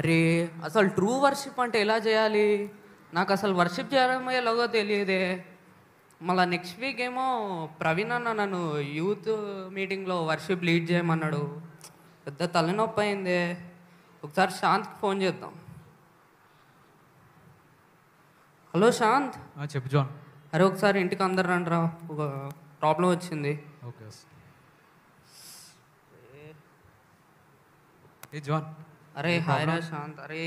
అరే అసలు true worship అంటే ఎలా చేయాలి? నాకు అసలు వర్షిప్ చేయడం ఎలాగో తెలియదే. మళ్ళీ నెక్స్ట్ వీక్ ఏమో ప్రవీణ్ అన్న నన్ను యూత్ మీటింగ్లో వర్షిప్ లీడ్ చేయమన్నాడు. పెద్ద తలనొప్పి అయిందే. ఒకసారి శాంత్కి ఫోన్ చేద్దాం. హలో శాంత్. చెప్పు జాన్. అరే ఒకసారి ఇంటికి అందరు రండిరా, ఒక ప్రాబ్లం వచ్చింది. ఓకే ఏ జాన్. అరే హాయ్ రా శాంత్. అరే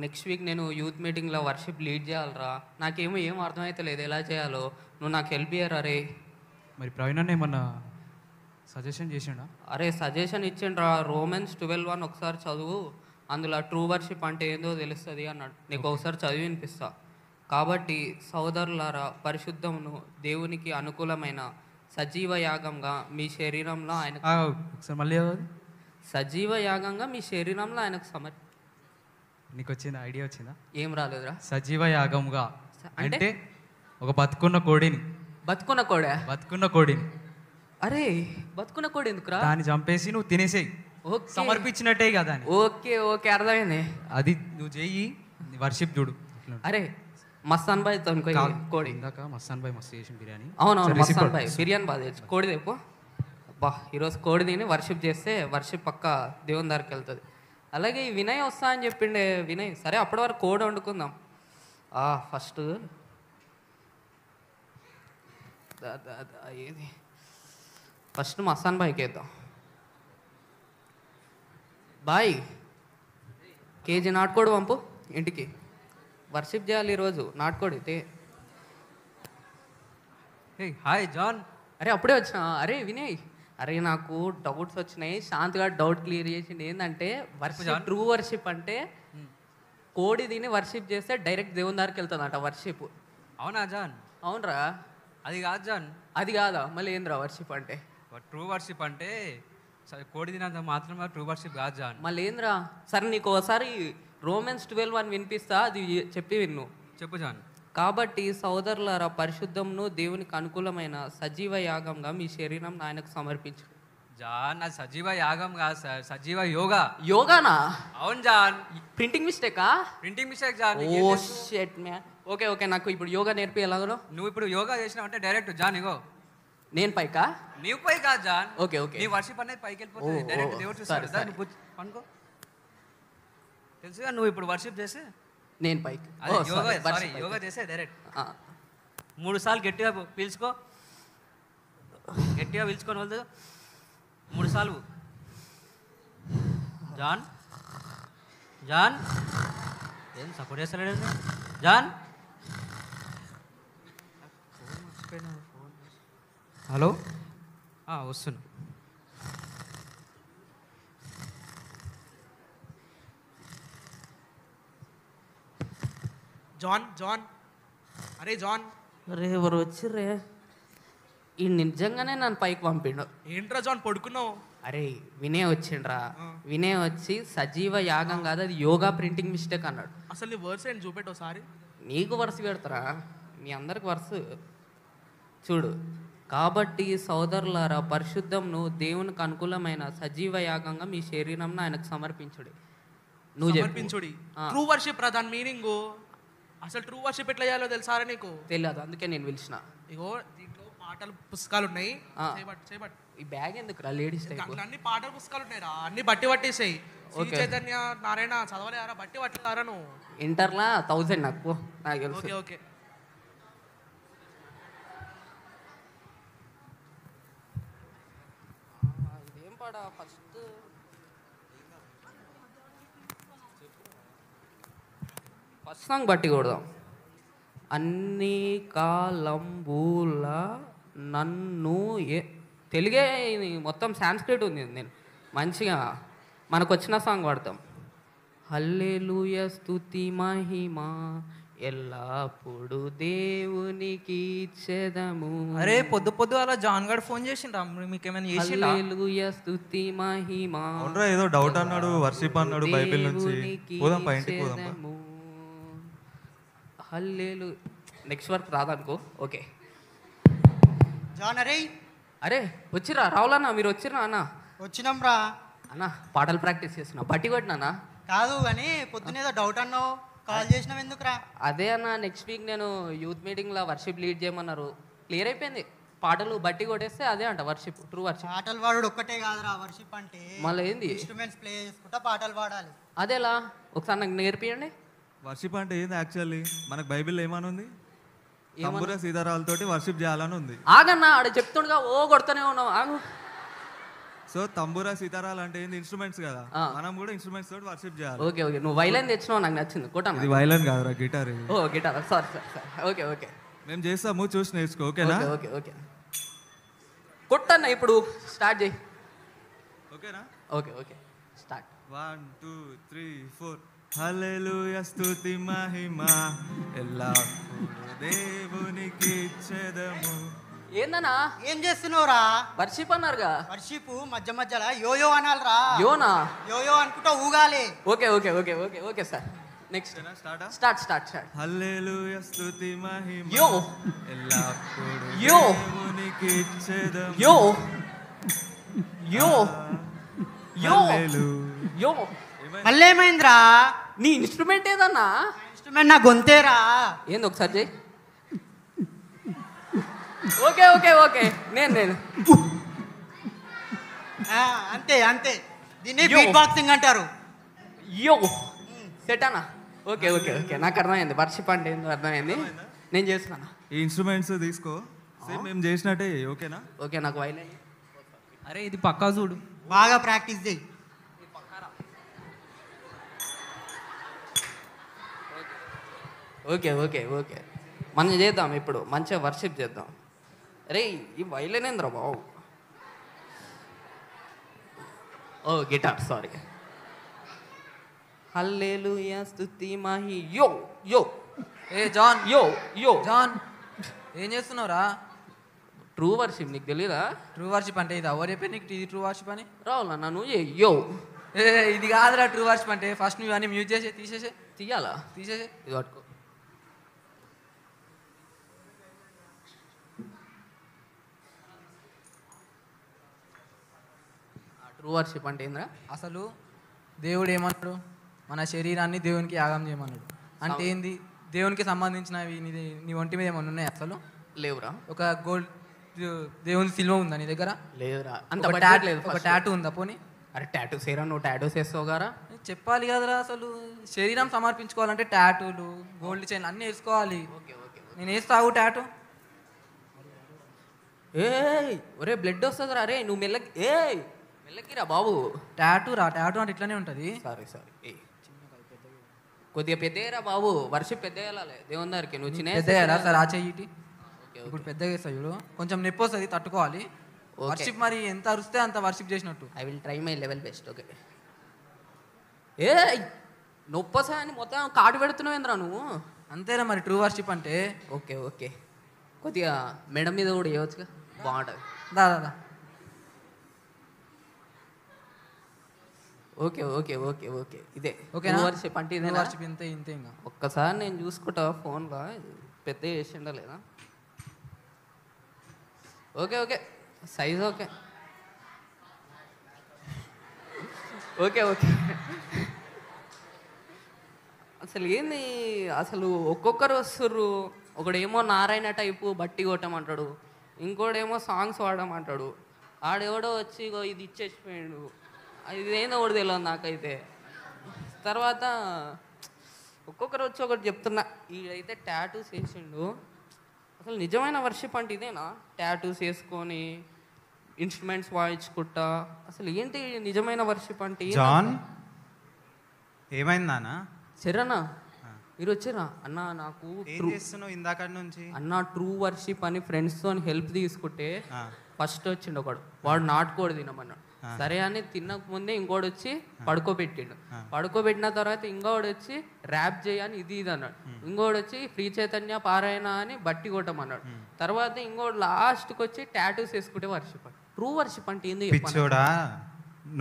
నెక్స్ట్ వీక్ నేను యూత్ మీటింగ్లో వర్షిప్ లీడ్ చేయాలరా. నాకేమో ఏం అర్థమైతే లేదు ఎలా చేయాలో. నువ్వు నాకు హెల్ప్ చేయరా రే. మరి ప్రవీణ్ అన్న ఏమన్నా సజెషన్ చేసిండా? అరే సజెషన్ ఇచ్చిండ్రా. రోమన్స్ 12:1 ఒకసారి చదువు, అందులో ట్రూ వర్షిప్ అంటే ఏందో తెలుస్తుంది అన్నాడు. నీకు ఒకసారి చదివి వినిపిస్తా. కాబట్టి సోదరులారా, పరిశుద్ధమును దేవునికి అనుకూలమైన సజీవ యాగంగా మీ శరీరంలో ఆయన ఒకసారి మళ్ళీ సజీవ యాగంగా మీ శరీరంలో ఆయనకు నీకు వచ్చిందా? ఐడియా వచ్చిందా? ఏం రాలేదురా. సజీవ యాగంగా అంటే ఒక బతుకున్న కోడిని. బతుకున్న కోడిని. అరే బతుకున్న కోడి ఎందుకురా? దాన్ని చంపేసి నువ్వు తినేసేయి, సమర్పించినట్టే కదా. ఓకే ఓకే అర్థమైంది. అది నువ్వు చెయ్యి, వర్షిప్ చూడు. అరే మస్తాన్ బాయ్ కోడి ఇందాక మస్తాన్ బాయ్ మస్తు చేసిన బిర్యానీ. అవునవును మస్తాన్ బాయ్ బిర్యానీ బాగా తెచ్చు. కోడి తెప్పు. బా ఈరోజు కోడి తిని వర్షిప్ చేస్తే వర్షిప్ పక్క దేవుని దగ్గరికి వెళ్తుంది. అలాగే ఈ వినయ్ వస్తా అని చెప్పిండే. వినయ్ సరే అప్పటి వరకు కోడి వండుకుందాం. ఫస్ట్ ఏది ఫస్ట్ మస్తాన్ బాయ్కి వేద్దాం. బాయ్ కేజీ నాటుకోడి పంపు ఇంటికి. వర్షిప్ చేయాలి ఈరోజు. నాటుకోడి. Hi John. అరే అప్పుడే వచ్చినా. అరే వినయ్, అరే నాకు డౌట్స్ వచ్చినాయి. శాంతిగా డౌట్ క్లియర్ చేసింది. ఏంటంటే వర్షిప్, ట్రూ వర్షిప్ అంటే కోడి తిని వర్షిప్ చేస్తే డైరెక్ట్ దేవుని దగ్గరికి వెళ్తుందంట వర్షిప్. అవునా జాన్? అవునరా. అది కాదు జాన్. అది కాదా? మళ్ళీ ఏంద్రా వర్షిప్ అంటే? ట్రూ వర్షిప్ అంటే కోడి తినంత మాత్రమే ట్రూ వర్షిప్ కాదు జాన్. మళ్ళీ ఏంద్రా? సరే నీకు ఒకసారి రోమన్స్ 12:1 వినిపిస్తా, అది చెప్పి విన్ను. చెప్పు జాన్. కాబట్టి సోదరులారా, పరిశుద్ధమును దేవునికి అనుకూలమైన సజీవ యాగంగా మీ శరీరం ఆయనకు సమర్పించు. జాన్ అది సజీవ యాగం కాదు సార్, సజీవ యోగా. యోగానా? అవును జాన్. ప్రింటింగ్ మిస్టేకా? Printing mistake John. Oh shit man. Okay okay నాకు ఇప్పుడు యోగా నేర్పి ఎలాగో. నువ్వు ఇప్పుడు యోగా చేసినావు అంటే డైరెక్ట్ జాన్ ఇగో నేను పైకా? నీవు పై కాదు జాన్. ఓకే ఓకే నీ వర్షిప్ అనేది పైకి వెళ్ళిపోతుంది. డైరెక్ట్ దేవుడు చూస్తాడు. నువ్వు పనుకో. తెలుసుగా నువ్వు ఇప్పుడు వర్షిప్ చేస్తే నేను పైకి. యోగా చేస్తే డైరెక్ట్ 3 సార్లు గట్టిగా పీల్చుకో. గట్టిగా పీల్చుకొని వెళ్దు 3 సార్లు. జాన్ జాన్ ఏం సపోర్ట్ చేస్తలేడు జాన్? హలో వస్తున్నా. జాన్ జాన్ అరే జాన్. అరే ఎవరు వచ్చిర్రే? ఈ నిజంగానే నన్ను పైకి పంపిండు. ఏంట్రా జాన్ పడుకున్నావు? అరే వినయ్ వచ్చిండ్రా. వినయ్ వచ్చి సజీవ యాగం కాదు, అది యోగా ప్రింటింగ్ మిస్టేక్ అన్నాడు. అసలు నీ వర్స్ ఏంటి చూపెట్టు ఒకసారి. నీకు వరుస పెడతారా? మీ అందరికి వరుస చూడు. కాబట్టి సోదరులారా, పరిశుద్ధంను దేవునికి అనుకూలమైన సజీవ యాగంగా మీ శరీరం ఆయనకు సమర్పించుడి. నువ్వు సమర్పించుడి. ట్రూ వర్షిప్ రా దాని మీనింగ్. అసలు ట్రూ వర్షిప్ ఎట్లా చేయాలో తెలుసారా నీకు? తెలియదు, అందుకే నేను పిలిచిన. ఇగో దీంట్లో పాటలు పుస్తకాలు ఉన్నాయి. ఈ బ్యాగ్ ఎందుకు రా? లేడీస్ అన్ని పాటల పుస్తకాలు ఉన్నాయి రా. అన్ని బట్టి పట్టేసాయి. చైతన్య నారాయణ చదవలేరా? బట్టి పట్టలేరా నువ్వు? ఇంటర్లా 1000 నాకు తెలుసు. ఓకే ఓకే ఇదేం పాడా? ఫస్ట్ సాంగ్ బట్టి కొడదాం. అన్ని కాలంబూల నన్ను తెలుగే మొత్తం సాంస్క్రిట్ ఉంది. నేను మంచిగా మనకు వచ్చిన సాంగ్ పాడతాం. హల్లెలూయా స్తుతి మహిమ ఎల్లప్పుడు దేవునికి ఇచ్చెదము. అరే పొద్దు అలా జాన్ గారు ఫోన్ చేసిండ్రా? మీకేమైనా చేసిండ్రా? హల్లెలూయా స్తుతి మహిమ. అవునరా, ఏదో డౌట్ అన్నాడు, వర్షిప్ అన్నాడు బైబిల్ నుంచి. పోదాం పైకి పోదాం. హల్లెలూయా. నెక్స్ట్ వర్క్ రాదనుకో. Okay John. అరే వచ్చిరా రావులన్నా? మీరు వచ్చిరా అన్న? వచ్చినాం రా అన్న. పాటలు ప్రాక్టీస్ చేస్తున్నా. బట్టి కొట్టినా కాదు కానీ పొద్దునేదో డౌట్ అన్నావు, కాల్ చేసినావు ఎందుకురా? అదే అన్న, నెక్స్ట్ వీక్ నేను యూత్ మీటింగ్లో వర్షిప్ లీడ్ చేయమన్నారు. క్లియర్ అయిపోయింది. పాటలు బట్టి కొట్టేస్తే అదే అంట వర్షిప్, ట్రూ వర్షిప్. పాటలు పాడు ఒక్కటే కాదురా వర్షిప్ అంటే. మళ్ళీ ఏంది? ఇన్స్ట్రుమెంట్స్ ప్లే చేసుకుంటా పాటలు పాడాలి. అదేలా ఒకసారి నాకు నేర్పియండి. వర్షిప్ అంటే ఏంది యాక్చువల్లీ? మనకు బైబిల్ ఏమని ఉంది? తంబుర సీతారాలతోటి వర్షిప్ చేయాలని ఉంది. ఆగన్నా, ఆడ చెప్తుండగా ఓ కొడుతూనే ఉన్నావు, ఆగు. సో తంబుర సీతారాలు అంటే ఏంది? ఇన్స్ట్రుమెంట్స్ కదా, మనం కూడా ఇన్స్ట్రుమెంట్స్ తోటి వర్షిప్ చేయాలి. ఓకే ఓకే, నువ్వు వైలెన్ తెచ్చినావు, నాకు నచ్చింది. కొట్టాను. ఇది వైలెన్ కాదురా, గిటార్ ఇది. Oh guitar, sorry sorry. Okay okay, మేము చేస్తాము, చూసి నేర్చుకో. ఓకేనా? ఓకే ఓకే, కొట్టన్న. ఇప్పుడు స్టార్ట్ చేయి. ఓకేనా? Okay okay, start. 1 2 3 4 హల్లెలూయా స్తుతి మహిమ ఎల్లప్పుడూ దేవునికి ఇచ్చెదము. ఏందన్నా ఏం చేస్తున్నావురా? వర్షిప్ అన్నారుగా. వర్షిప్ మధ్య మధ్యలో యోయో అనాలిరా. యోనా? యోయో అనుకుంటా ఊగాలి. Okay okay okay okay okay sir. Next start start start start. Hallelujah స్తుతి మహిమ యో ఎల్లప్పుడూ యో దేవునికి ఇచ్చెదము. యో యో యో హల్లెలూయా. యో. మళ్ళీ ఏమైందిరా? నీ ఇన్స్ట్రుమెంట్ ఏదన్నా? ఇన్స్ట్రుమెంట్ నా గొంతేరా. ఏంది ఒకసారి చెయ్యి. ఓకే ఓకే ఓకే, నేను అంతే అంతే, దీన్ని బీట్ బాక్సింగ్ అంటారు. యో సెట్ అన్నా. ఓకే ఓకే ఓకే, నాకు అర్థమైంది. వర్షిప్ అంటే ఏందో అర్థమైంది. నేను చేస్తున్నాను. ఈ ఇన్స్ట్రుమెంట్స్ తీసుకో, సేమ్ మేము చేసినట్టే. ఓకేనా? ఓకే, నాకు వైలెన్. అరే ఇది పక్కా చూడు. బాగా ప్రాక్టీస్ చేయి. ఓకే ఓకే ఓకే, మనం చేద్దాం ఇప్పుడు, మంచిగా వర్షిప్ చేద్దాం. అరే ఈ వైలెన్ ఏంద్రా బావు. ఓ గిటార్, సారీ. హల్లెలూయా స్తుతి మహి యో యో. ఏ జాన్, యో యో. జాన్ ఏం చేస్తున్నావురా? ట్రూ వర్షిప్ నీకు తెలీదా? ట్రూ వర్షిప్ అంటే ఇది ఎవరు చెప్పారు నీకు? ఇది ట్రూ వర్షిప్ అని? రావులా నన్ను యో. ఏ ఇది కాదురా ట్రూ వర్షిప్ అంటే. ఫస్ట్ నువ్వు అన్నీ మ్యూట్ చేసే, తీసేసే. తీయాలా? తీసేసే. ఇది పట్టుకో. ట్రూ వర్షిప్ అంటే ఏంద్రా? అసలు దేవుడు ఏమన్నాడు? మన శరీరాన్ని దేవునికి యాగం చేయమన్నాడు. అంటే ఏంది? దేవునికి సంబంధించినవి నీ ఒంటి మీద ఏమన్నా ఉన్నాయి అసలు? లేవురా. ఒక గోల్డ్ దేవుని సిల్వ ఉందా నీ దగ్గర? లేవురా. అంత ఒక బడ్జెట్ లేదు. ఒక టాటూ ఉందా పోనీ? అరే టాటూస్ ఏరా, నువ్వు టాటూస్ వేస్తావు గారా? చెప్పాలి కదరా. అసలు శరీరం సమర్పించుకోవాలంటే టాటూలు, గోల్డ్ చైన్ అన్నీ వేసుకోవాలి. Okay okay. నేను వేస్తావు టాటూ. ఏ ఒరే బ్లడ్ వస్తుందిరా. అరే నువ్వు మెల్లకిరా బాబు. టాటూ రా, టాటూ అంటే ఇట్లానే ఉంటుంది. సారీ సారీ, కొద్దిగా పెద్దయ్యారా బాబు. వర్షిప్ పెద్ద వెళ్ళాలి దేవుని దగ్గరికి. నువ్వు చిన్న పెద్దగా సార్ ఆ చెయ్యి. ఇప్పుడు పెద్దగా వేస్తా చూడు. కొంచెం నొప్పి వస్తుంది, తట్టుకోవాలి. వర్షిప్ మరి ఎంత అరిస్తే అంత వర్షిప్ చేసినట్టు. I will try my level best. Okay. ఏ నొప్పసా అని మొత్తం కాటు పెడుతున్నావు ఏంద్రా నువ్వు? అంతేనా మరి ట్రూ వర్షిప్ అంటే. ఓకే ఓకే, కొద్దిగా మేడం మీద కూడా వేయవచ్చుగా, బాగుంటుంది. దాదా. ఓకే ఓకే ఓకే ఓకే, ఇదే ఓకే వర్షిప్ అంటే ఇదే వర్షిప్. ఇంతే ఇంతే. ఇంకా ఒక్కసారి నేను చూసుకుంటా ఫోన్లో, పెద్ద చేసిండా లేదా. Okay okay, size okay. Okay okay. అసలు ఏంది అసలు, ఒక్కొక్కరు వస్తుర్రు. ఒకడేమో నారాయణ టైపు బట్టి కొట్టమంటాడు, ఇంకోడేమో సాంగ్స్ వాడమంటాడు, ఆడెవడో వచ్చి ఇగో ఇది ఇచ్చేసిపోయాడు. ఇది ఏందో ఒకటి తెలియదు నాకైతే. తర్వాత ఒక్కొక్కరు వచ్చి ఒకటి చెప్తున్నా. ఈడైతే టాటూస్ వేసిండు. అసలు నిజమైన వర్షిప్ అంటే ఇదేనా? టాటూస్ వేసుకొని ఇన్స్ట్రుమెంట్స్ వాయించుకుంటా. అసలు ఏంటి నిజమైన వర్షిప్ అంటే? జాన్ ఏమైందానా? సరేనా మీరు వచ్చారా అన్న? నాకు ఇందాక నుంచి అన్న ట్రూ వర్షిప్ అని ఫ్రెండ్స్తో హెల్ప్ తీసుకుంటే ఫస్ట్ వచ్చిండు ఒకడు, వాడు నాటుకోడు తినమన్నాడు. సరే అని తినక ముందే ఇంకోటి వచ్చి పడుకోబెట్టిండు. పడుకోబెట్టిన తర్వాత ఇంకోటి వచ్చి ర్యాప్ చేయని ఇది అన్నాడు. ఇంకోటి వచ్చి ఫ్రీ చైతన్య పారాయణ అని బట్టి కొట్టమన్నాడు. తర్వాత ఇంకోటి లాస్ట్కి వచ్చి టాటూస్ వేసుకుంటే వర్షిప్. ట్రూ వర్షిప్ అంటే ఏంది? పిచ్చోడా,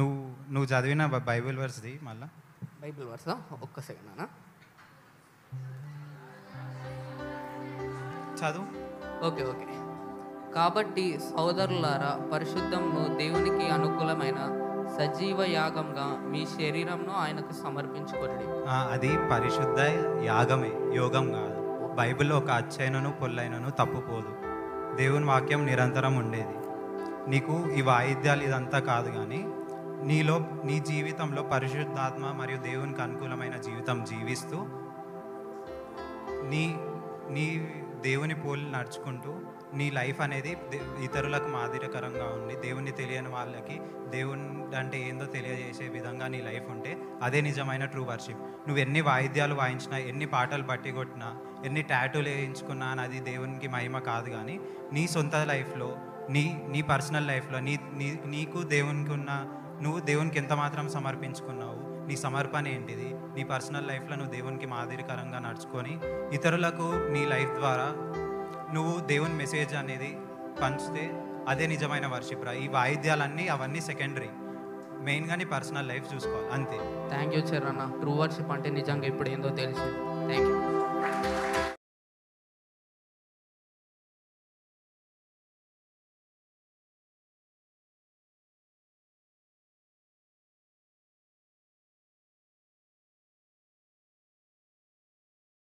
నువ్వు చదివిన బైబిల్ వర్స్ది మళ్ళా? Bible versa? ఒక్క సెకండ్ అన్న చదువు. Okay okay. కాబట్టి సోదరులారా, పరిశుద్ధంలో దేవునికి అనుకూలమైన సజీవ యాగంగా మీ శరీరంను ఆయనకు సమర్పించుకోండి. అది పరిశుద్ధ యాగమే, యోగం కాదు. బైబిల్లో ఒక అచ్చైనను పొల్లైనను తప్పుపోదు. దేవుని వాక్యం నిరంతరం ఉండేది. నీకు ఈ వాయిద్యాలు ఇదంతా కాదు, కానీ నీ జీవితంలో పరిశుద్ధాత్మ మరియు దేవునికి అనుకూలమైన జీవితం జీవిస్తూ నీ దేవుని పోలి నడుచుకుంటూ నీ లైఫ్ అనేది ఇతరులకు మాదిరికరంగా ఉండి దేవుణ్ణి తెలియని వాళ్ళకి దేవుని అంటే ఏందో తెలియజేసే విధంగా నీ లైఫ్ ఉంటే అదే నిజమైన ట్రూ వర్షిప్. నువ్వు ఎన్ని వాయిద్యాలు వాయించినా, ఎన్ని పాటలు బట్టి కొట్టినా, ఎన్ని టాటూలు వేయించుకున్నా అది దేవునికి మహిమ కాదు. కానీ నీ సొంత లైఫ్లో, నీ పర్సనల్ లైఫ్లో నీకు దేవునికి ఉన్న, నువ్వు దేవునికి ఎంత మాత్రం సమర్పించుకున్నావు, నీ సమర్పణ ఏంటిది, నీ పర్సనల్ లైఫ్లో నువ్వు దేవునికి మాదిరికరంగా నడుచుకొని ఇతరులకు నీ లైఫ్ ద్వారా నువ్వు దేవుని మెసేజ్ అనేది పంచితే అదే నిజమైన వర్షిప్ రా. ఈ వాయిద్యాలన్నీ అవన్నీ సెకండరీ, మెయిన్గా నీ పర్సనల్ లైఫ్ చూసుకోవాలి అంతే. Thank you Charan. True worship అంటే నిజంగా ఇప్పుడు ఏందో తెలిసింది. Thank you.